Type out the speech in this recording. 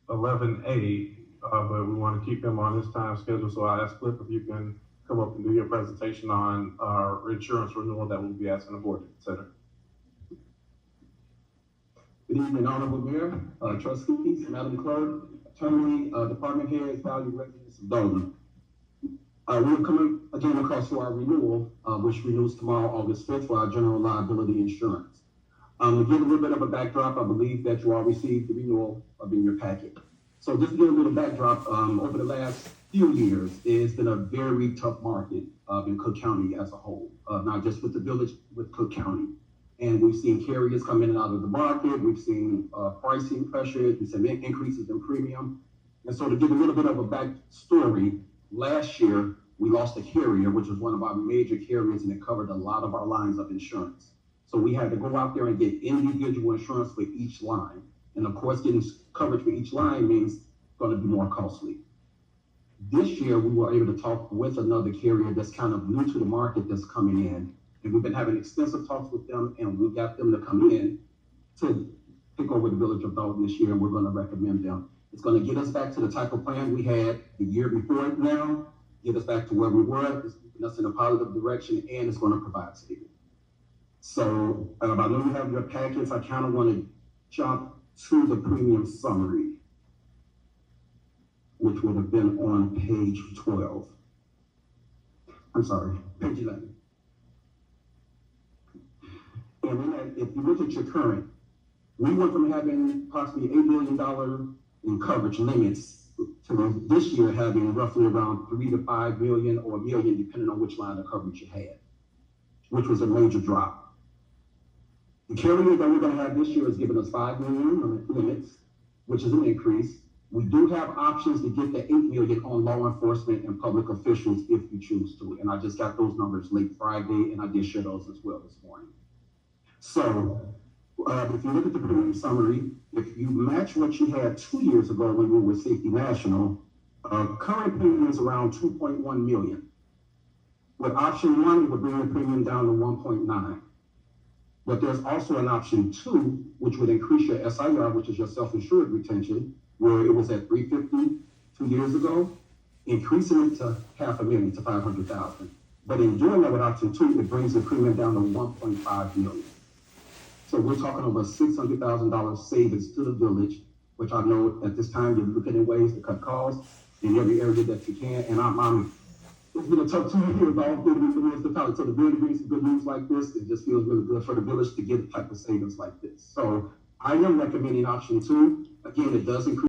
11A, but we want to keep him on his time schedule. So I asked Cliff if you can come up and do your presentation on our insurance renewal that we'll be asking the board to consider. Good evening, Honorable Mayor, trustees, Madam Clerk, attorney, department heads, valued residents of Dolan. We're coming again across to our renewal, which renews tomorrow, August 5th, for our general liability insurance. To give a little bit of a backdrop, I believe that you all received the renewal in your packet. So just to give a little backdrop, over the last few years, it's been a very tough market in Cook County as a whole, not just with the village, with Cook County. And we've seen carriers come in and out of the market. We've seen pricing pressures. We've seen increases in premium. And so to give a little bit of a backstory, last year we lost a carrier, which was one of our major carriers, and it covered a lot of our lines of insurance. So we had to go out there and get individual insurance for each line. And of course, getting coverage for each line means going to be more costly. This year, we were able to talk with another carrier that's kind of new to the market that's coming in. And we've been having extensive talks with them, and we got them to come in to take over the village of Dalton this year, and we're going to recommend them. It's going to get us back to the type of plan we had the year before it now, get us back to where we were, it's keeping us in a positive direction, and it's going to provide savings. So I know you have your packets. I kind of want to jump to the premium summary, which would have been on page 12. I'm sorry, page 11. And then if you look at your current, we went from having approximately $8 million in coverage limits to this year having roughly around 3 to 5 million or a million, depending on which line of coverage you had, which was a major drop. The carrier that we're going to have this year is giving us 5 million limits, which is an increase. We do have options to get the 8 million on law enforcement and public officials if you choose to. And I just got those numbers late Friday, and I did share those as well this morning. So if you look at the premium summary, if you match what you had 2 years ago when we were Safety National, current premium is around 2.1 million. With option 1, it would bring the premium down to 1.9. But there's also an option 2, which would increase your SIR, which is your self-insured retention, where it was at 350 2 years ago, increasing it to $500,000 to 500,000. But in doing that with option 2, it brings the premium down to 1.5 million. So we're talking over $600,000 savings to the village, which I know at this time you're looking at ways to cut costs in every area that you can. And it's been a tough 2 years all through the municipality. So the village brings some good news like this. It just feels really good for the village to get a type of savings like this. So I am recommending option 2. Again, it does increase